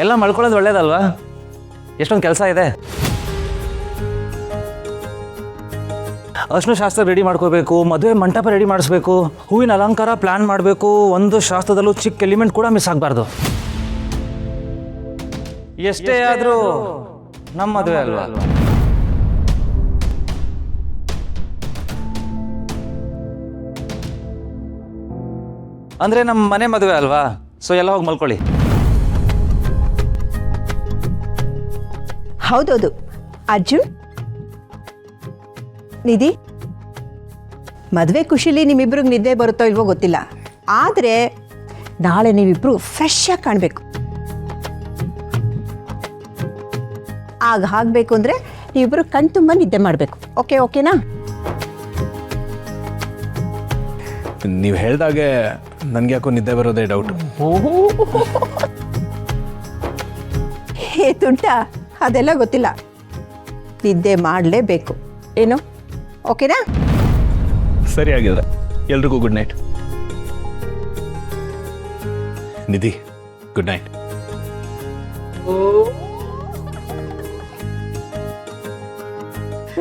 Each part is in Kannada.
ಎಲ್ಲ ಮಳ್ಕೊಳ್ಳೋದು ಒಳ್ಳೇದಲ್ವಾ? ಎಷ್ಟೊಂದು ಕೆಲಸ ಇದೆ. ಅರ್ಶಿನ ಶಾಸ್ತ್ರ ರೆಡಿ ಮಾಡ್ಕೋಬೇಕು, ಮದುವೆ ಮಂಟಪ ರೆಡಿ ಮಾಡಿಸ್ಬೇಕು, ಹೂವಿನ ಅಲಂಕಾರ ಪ್ಲಾನ್ ಮಾಡಬೇಕು. ಒಂದು ಶಾಸ್ತ್ರದಲ್ಲೂ ಚಿಕ್ಕ ಎಲಿಮೆಂಟ್ ಕೂಡ ಮಿಸ್ ಆಗಬಾರ್ದು. ಎಷ್ಟೇ ಆದರೂ ನಮ್ಮ ಮದುವೆ ಅಲ್ವಾ? ಅಂದರೆ ನಮ್ಮ ಮನೆ ಮದುವೆ ಅಲ್ವಾ? ಸೊ ಎಲ್ಲ ಹೋಗಿ ಮಲ್ಕೊಳ್ಳಿ. ಹೌದೌದು ಅರ್ಜುನ್, ನಿಧಿ, ಮದುವೆ ಖುಷಿಲಿ ನಿಮ್ಮಿಬ್ರಿಗೆ ನಿದ್ದೆ ಬರುತ್ತೋ ಇಲ್ವೋ ಗೊತ್ತಿಲ್ಲ, ಆದರೆ ನಾಳೆ ನೀವಿಬ್ರು ಫ್ರೆಶ್ ಆಗಿ ಕಾಣಬೇಕು. ಆಗ ಆಗಬೇಕು ಅಂದರೆ ನೀವಿಬ್ರು ಕಣ್ ತುಂಬ ನಿದ್ದೆ ಮಾಡಬೇಕು. ಓಕೆನಾ? ನೀವು ಹೇಳ್ದಾಗೆ ನನಗೆ ಯಾಕೋ ನಿದ್ದೆ ಬರೋದೇ ಡೌಟು. ಹೇ ತುಂಟ, ಅದೆಲ್ಲ ಗೊತ್ತಿಲ್ಲ, ನಿದ್ದೆ ಮಾಡಲೇಬೇಕು. ಏನು? ಓಕೆನಾ? ಸರಿ ಆಗಿದ್ರೆ ಎಲ್ರಿಗೂ ಗುಡ್ ನೈಟ್. ನಿಧಿ, ಗುಡ್ ನೈಟ್.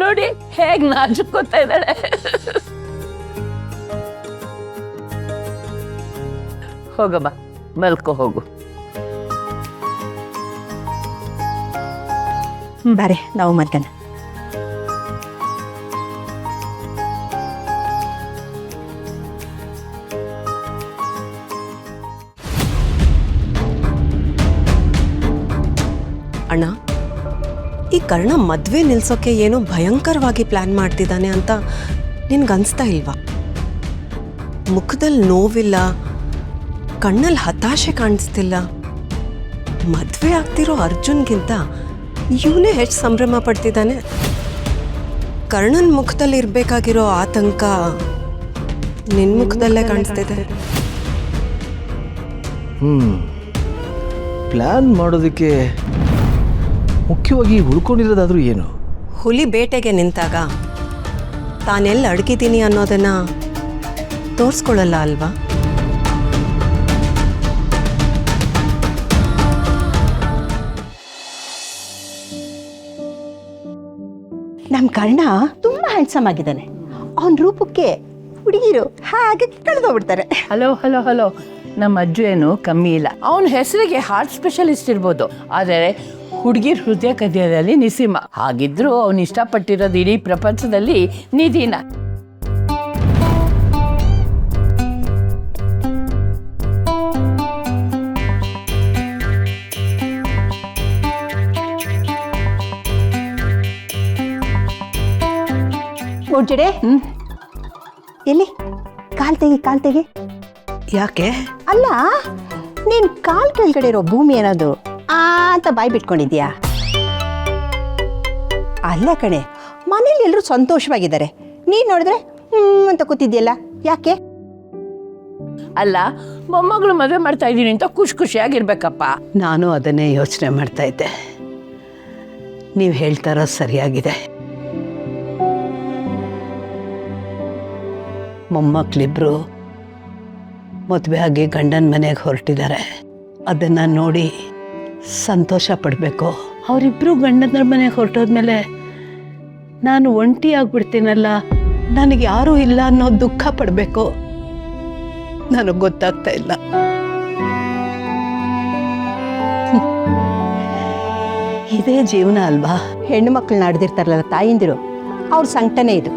ನೋಡಿ ಹೇಗ್ ನಾಜುಕೋತಾ ಇದ್ದಾಳೆ. ಹೋಗಮ್ಮ, ಮಲ್ಕೋ ಹೋಗು. ಬಾರೆ, ನಾವು ಮಲ್ಕನ. ಅಣ್ಣ, ಈ ಕರ್ಣ ಮದುವೆ ನಿಲ್ಸೋಕೆ ಏನೋ ಭಯಂಕರವಾಗಿ ಪ್ಲಾನ್ ಮಾಡ್ತಿದ್ದಾನೆ ಅಂತ ನಿನ್ಗನ್ಸ್ತಾ ಇಲ್ವಾ? ಮುಖದಲ್ಲಿ ನೋವಿಲ್ಲ, ಕಣ್ಣಲ್ಲಿ ಹತಾಶೆ ಕಾಣಿಸ್ತಿಲ್ಲ. ಮದುವೆ ಆಗ್ತಿರೋ ಅರ್ಜುನ್ಗಿಂತ ಇವನೇ ಹೆಚ್ಚು ಸಂಭ್ರಮ ಪಡ್ತಿದ್ದಾನೆ. ಕರ್ಣನ್ ಮುಖದಲ್ಲಿ ಇರಬೇಕಾಗಿರೋ ಆತಂಕ ನಿನ್ನ ಮುಖದಲ್ಲೇ ಕಾಣಿಸ್ತಿದೆ. ಪ್ಲ್ಯಾನ್ ಮಾಡೋದಕ್ಕೆ ಮುಖ್ಯವಾಗಿ ಉಳ್ಕೊಂಡಿರೋದಾದ್ರೂ ಏನು? ಹುಲಿ ಬೇಟೆಗೆ ನಿಂತಾಗ ತಾನೆಲ್ಲ ಅಡಗಿದ್ದೀನಿ ಅನ್ನೋದನ್ನ ತೋರಿಸ್ಕೊಳ್ಳಲ್ಲ ಅಲ್ವಾ? ನಮ್ಮ ಕರ್ಣ ತುಂಬ ಹ್ಯಾಂಡ್ಸಮ್ ಆಗಿದ್ದಾನೆ. ಅವನ ರೂಪಕ್ಕೆ ಹುಡುಗಿರು ಹಾಗೆ ಕಳೆದೋಗ್ಬಿಡ್ತಾರೆ. ಹಲೋ ಹಲೋ ಹಲೋ, ನಮ್ಮ ಅಜ್ಜು ಏನು ಕಮ್ಮಿ ಇಲ್ಲ. ಅವನ ಹೆಸರಿಗೆ ಹಾರ್ಟ್ ಸ್ಪೆಷಲಿಸ್ಟ್ ಇರ್ಬೋದು, ಆದರೆ ಹುಡುಗಿರ್ ಹೃದಯ ಕದಿಯೋದಲ್ಲಿ ನಿಸಿಂಹ. ಹಾಗಿದ್ರು ಅವನು ಇಷ್ಟಪಟ್ಟಿರೋದು ಇಡೀ ಪ್ರಪಂಚದಲ್ಲಿ ನಿಧಿನ. ನೋಡ್ಜಡೆ, ಎಲ್ಲಿ ಕಾಲ್ ತೆಗಿ. ಯಾಕೆ? ಅಲ್ಲ, ನೀನ್ ಕಾಲ್ ಕೆಳಗಡೆ ಇರೋ ಭೂಮಿ ಏನಾದ್ರು ಅಂತ ಬಾಯಿ ಬಿಟ್ಕೊಂಡಿದ್ಯಾ? ಅಲ್ಲ ಕಣೆ, ಮನೇಲಿ ಎಲ್ಲರೂ ಸಂತೋಷವಾಗಿದ್ದಾರೆ, ನೀನ್ ನೋಡಿದ್ರೆ ಅಂತ ಕೂತಿದ್ಯಲ್ಲ, ಯಾಕೆ? ಅಲ್ಲ, ಮೊಮ್ಮಗಳು ಮದುವೆ ಮಾಡ್ತಾ ಇದ್ದೀನಿ ಅಂತ ಖುಷಿಯಾಗಿರ್ಬೇಕಪ್ಪ. ನಾನು ಅದನ್ನೇ ಯೋಚನೆ ಮಾಡ್ತಾ ಇದ್ದೆ. ನೀವು ಹೇಳ್ತಾರೋ ಸರಿಯಾಗಿದೆ. ಮೊಮ್ಮಕ್ಕಳಿಬ್ರು ಮದುವೆ ಆಗಿ ಗಂಡನ ಮನೆಗೆ ಹೊರಟಿದ್ದಾರೆ. ಅದನ್ನು ನೋಡಿ ಸಂತೋಷ ಪಡಬೇಕು. ಅವರಿಬ್ಬರು ಗಂಡನ ಮನೆಗೆ ಹೊರಟೋದ್ಮೇಲೆ ನಾನು ಒಂಟಿ ಆಗ್ಬಿಡ್ತೀನಲ್ಲ, ನನಗೆ ಯಾರೂ ಇಲ್ಲ ಅನ್ನೋ ದುಃಖ ಪಡಬೇಕು. ನನಗೆ ಗೊತ್ತಾಗ್ತಾ ಇಲ್ಲ. ಇದೇ ಜೀವನ ಅಲ್ವಾ? ಹೆಣ್ಣು ಮಕ್ಕಳನ್ನ ಆಡ್ದಿರ್ತಾರಲ್ಲ ತಾಯಿಂದಿರು, ಅವ್ರ ಸಂಕಟನೇ ಇದು.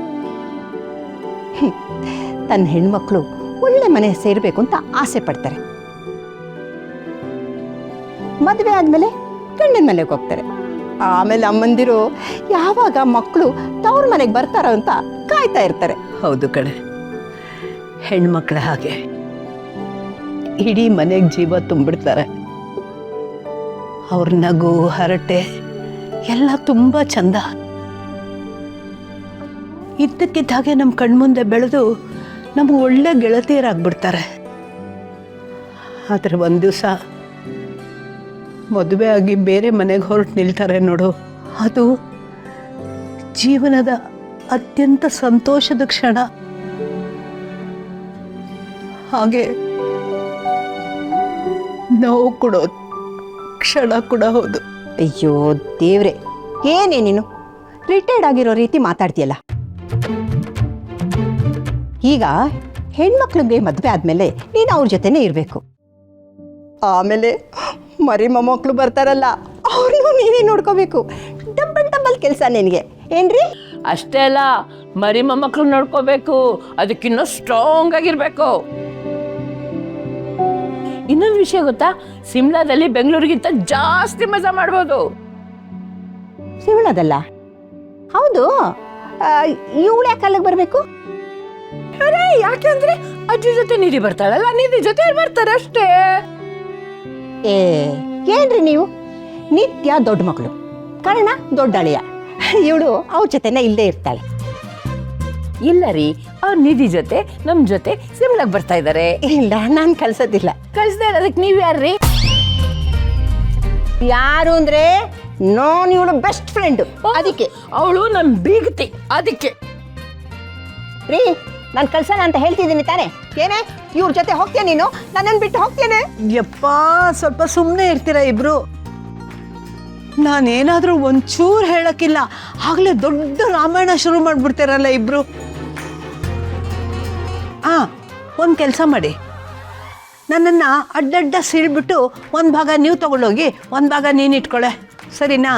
ತನ್ನ ಹೆಣ್ಮಕ್ಳು ಒಳ್ಳೆ ಮನೆ ಸೇರಬೇಕು ಅಂತ ಆಸೆ ಪಡ್ತಾರೆ. ಮದುವೆ ಆದಮೇಲೆ ಗಂಡನ ಮನೆಗೆ ಹೋಗ್ತಾರೆ. ಆಮೇಲೆ ಅಮ್ಮಂದಿರು ಯಾವಾಗ ಮಕ್ಕಳು ತವ್ರ ಮನೆಗೆ ಬರ್ತಾರೋ ಅಂತ ಕಾಯ್ತಾ ಇರ್ತಾರೆ. ಹೌದು ಕಣೆ, ಹೆಣ್ಮಕ್ಳ ಹಾಗೆ ಇಡೀ ಮನೆಗೆ ಜೀವ ತುಂಬಿಡ್ತಾರೆ. ಅವ್ರ ನಗು ಹರಟೆ ಎಲ್ಲ ತುಂಬ ಚಂದ. ಇದ್ದಕ್ಕಿದ್ದ ಹಾಗೆ ನಮ್ಮ ಕಣ್ಮುಂದೆ ಬೆಳೆದು ನಮಗೆ ಒಳ್ಳೆ ಗೆಳತಿಯರಾಗ್ಬಿಡ್ತಾರೆ. ಆದರೆ ಒಂದು ದಿವಸ ಮದುವೆ ಆಗಿ ಬೇರೆ ಮನೆಗೆ ಹೊರಟು ನಿಲ್ತಾರೆ ನೋಡು, ಅದು ಜೀವನದ ಅತ್ಯಂತ ಸಂತೋಷದ ಕ್ಷಣ. ಹಾಗೆ ನೋವು ಕೊಡೋ ಕ್ಷಣ ಕೂಡ ಹೌದು. ಅಯ್ಯೋ ದೇವ್ರೆ, ಏನೇ ನೀನು ರಿಟೈರ್ಡ್ ಆಗಿರೋ ರೀತಿ ಮಾತಾಡ್ತೀಯಲ್ಲ. ಈಗ ಹೆಣ್ಮಕ್ಳಿಗೆ ಮದುವೆ ಆದಮೇಲೆ ನೀನು ಅವ್ರ ಜೊತೆನೇ ಇರಬೇಕು. ಆಮೇಲೆ ಮರಿ ಮೊಮ್ಮಕ್ಕಳು ಬರ್ತಾರಲ್ಲ, ಅವ್ರನ್ನೂ ನೀನೇ ನೋಡ್ಕೋಬೇಕು. ಡಬಲ್ ಕೆಲಸ ನಿನಗೆ ಏನ್ರಿ? ಅಷ್ಟೇ ಅಲ್ಲ, ಮರಿ ಮೊಮ್ಮಕ್ಕಳು ನೋಡ್ಕೋಬೇಕು, ಅದಕ್ಕಿನ್ನೂ ಸ್ಟ್ರಾಂಗ್ ಆಗಿರ್ಬೇಕು. ಇನ್ನೊಂದು ವಿಷಯ ಗೊತ್ತಾ, ಸಿಮ್ಲಾದಲ್ಲಿ ಬೆಂಗಳೂರಿಗಿಂತ ಜಾಸ್ತಿ ಮಜಾ ಮಾಡ್ಬೋದು. ಸಿವಳದಲ್ಲ? ಹೌದು. ಇವಳು ಯಾಕೆ ಅಲ್ಲಿಗೆ ಬರಬೇಕು? ಅರೆ ಯಾಕೆಂದ್ರೆ ಅಜ್ಜಿ ಜೊತೆ ನಿಧಿ ಬರ್ತಾಳಲ್ಲ, ನಿಧಿ ಜೊತೆ ಬರ್ತಾರೆ ಅಷ್ಟೇ. ಏನ್ರಿ ನೀವು ನಿತ್ಯ ದೊಡ್ಡ ಮಕ್ಕಳು, ಕರ್ಣ ದೊಡ್ಡ ಅಳಿಯ, ಇವಳು ಅವ್ರ ಜೊತೆನೇ ಇಲ್ಲದೆ ಇರ್ತಾಳೆ. ಇಲ್ಲ ರೀ, ಅವ್ರ ನಿಧಿ ಜೊತೆ ನಮ್ ಜೊತೆ ಸಿಮ್ಲಾಗ್ ಬರ್ತಾ ಇದಾರೆ. ಇಲ್ಲ, ನಾನು ಕಳ್ಸೋದಿಲ್ಲ. ಕಳ್ಸ್ದೆ ಅದಕ್ಕೆ ನೀವ್ ಯಾರ್ರಿ? ಯಾರು ಅಂದ್ರೆ ನಾನು ಇವಳು ಬೆಸ್ಟ್ ಫ್ರೆಂಡ್, ಅದಕ್ಕೆ. ಅವಳು ನಮ್ ಬೀಗತಿ, ಅದಕ್ಕೆ. ರೀ, ನಾನು ಕಳ್ಸೋಣ ಅಂತ ಹೇಳ್ತಿದ್ದೀನಿ ತಾನೇ? ಏನೇ ಇವ್ರ ಜೊತೆ ಹೋಗ್ತೀಯ ನೀನು? ನನ್ನನ್ನು ಬಿಟ್ಟು ಹೋಗ್ತೇನೆ? ಯಪ್ಪ, ಸ್ವಲ್ಪ ಸುಮ್ಮನೆ ಇರ್ತೀರಾ ಇಬ್ರು? ನಾನೇನಾದರೂ ಒಂಚೂರು ಹೇಳಕ್ಕಿಲ್ಲ, ಆಗಲೇ ದೊಡ್ಡ ರಾಮಾಯಣ ಶುರು ಮಾಡಿಬಿಡ್ತೀರಲ್ಲ ಇಬ್ರು. ಒಂದು ಕೆಲಸ ಮಾಡಿ, ನನ್ನನ್ನು ಅಡ್ಡಡ್ಡ ಸೀಳ್ಬಿಟ್ಟು ಒಂದು ಭಾಗ ನೀವು ತಗೊಂಡೋಗಿ ಒಂದು ಭಾಗ ನೀನು ಇಟ್ಕೊಳ್ಳೆ, ಸರಿನಾ?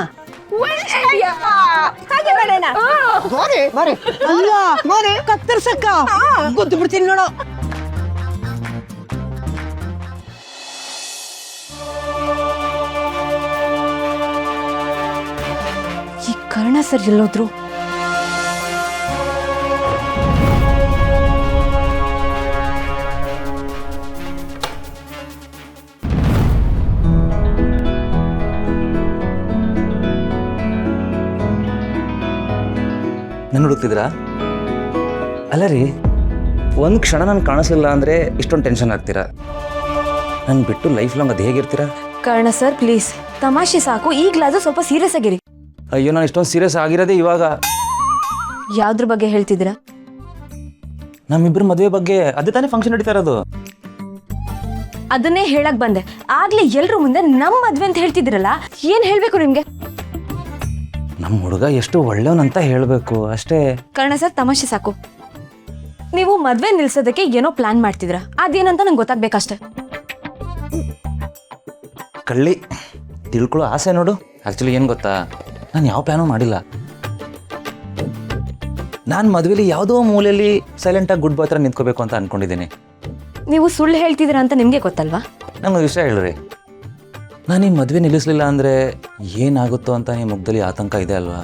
ಹಾಗೆ ಮಾಡೋಣ. ಅಲ್ಲ, ಕತ್ತರ್ಸಕ್ಕ ಗೊತ್ತು ಬಿಡ್ತೀನಿ ನೋಡು. ಈ ಕರ್ಣ ಸರ್ ಎಲ್ಲೋದ್ರು? ನನ್ನ ಹುಡುಕ್ತಿದ್ರಾ? ಅಲ್ಲ ರೀ, ಒಂದು ಕ್ಷಣ ನಾನು ಕಾಣಿಸ್ಲಿಲ್ಲ ಅಂದರೆ ಇಷ್ಟೊಂದು ಟೆನ್ಷನ್ ಆಗ್ತೀರಾ? ನನ್ನ ಬಿಟ್ಟು ಲೈಫ್ ಲಾಂಗ್ ಅದು ಹೇಗಿರ್ತೀರಾ? ಕರ್ಣ ಸರ್ ಪ್ಲೀಸ್, ತಮಾಷೆ ಸಾಕು, ಈಗಲಾದ್ರೂ ಸ್ವಲ್ಪ ಸೀರಿಯಸ್ ಆಗಿರಿ. ಅಯ್ಯೋ, ನಾನು ಇಷ್ಟೊಂದು ಸೀರಿಯಸ್ ಆಗಿರೋದೇ ಇವಾಗ. ಯಾವ್ದ್ರ ಬಗ್ಗೆ ಹೇಳ್ತಿದ್ದೀರಾ? ನಮ್ಮಿಬ್ಬರ ಮದುವೆ ಬಗ್ಗೆ. ಅದೇ ತಾನೇ ಫಂಕ್ಷನ್ ನಡೀತಾ ಇರೋದು. ಅದನ್ನೇ ಹೇಳಕ್ ಬಂದೆ. ಆಗ್ಲೇ ಎಲ್ರ ಮುಂದೆ ನಮ್ಮ ಮದ್ವೆ ಅಂತ ಹೇಳ್ತಿದ್ದೀರಲ್ಲ, ಏನ್ ಹೇಳ್ಬೇಕು ನಿಮ್ಗೆ? ನಮ್ಮ ಹುಡುಗ ಎಷ್ಟು ಒಳ್ಳೆಯವನಂತ ಹೇಳಬೇಕು ಅಷ್ಟೇ. ಕರ್ಣ ಸರ್ ತಮಾಷೆ ಸಾಕು. ನೀವು ಮದ್ವೆ ನಿಲ್ಸೋದಕ್ಕೆ ಏನೋ ಪ್ಲಾನ್ ಮಾಡ್ತಿದ್ರ, ಅದೇನಂತ ನಂಗೆ ಗೊತ್ತಾಗ್ಬೇಕಷ್ಟೆ. ಕಳ್ಳಿ ತಿಳ್ಕೊಳ್ಳೋ ಆಸೆ ನೋಡು. ಆ್ಯಕ್ಚುಲಿ ಏನು ಗೊತ್ತಾ, ನಾನು ಯಾವ ಪ್ಲ್ಯಾನೂ ಮಾಡಿಲ್ಲ. ನಾನು ಮದುವೆಲಿ ಯಾವುದೋ ಮೂಲೆಯಲ್ಲಿ ಸೈಲೆಂಟಾಗಿ ಗುಡ್ ಬಾಯ್ ಥರ ನಿಂತ್ಕೋಬೇಕು ಅಂತ ಅಂದ್ಕೊಂಡಿದ್ದೀನಿ. ನೀವು ಸುಳ್ಳು ಹೇಳ್ತಿದ್ದೀರಾ ಅಂತ ನಿಮಗೆ ಗೊತ್ತಲ್ವಾ? ನಂಗೊಂದು ವಿಷಯ ಹೇಳ್ರಿ, ನಾನು ಈ ಮದುವೆ ನಿಲ್ಲಿಸಲಿಲ್ಲ ಅಂದರೆ ಏನಾಗುತ್ತೋ ಅಂತ ನಿಮ್ಮ ಮುಖದಲ್ಲಿ ಆತಂಕ ಇದೆ ಅಲ್ವಾ?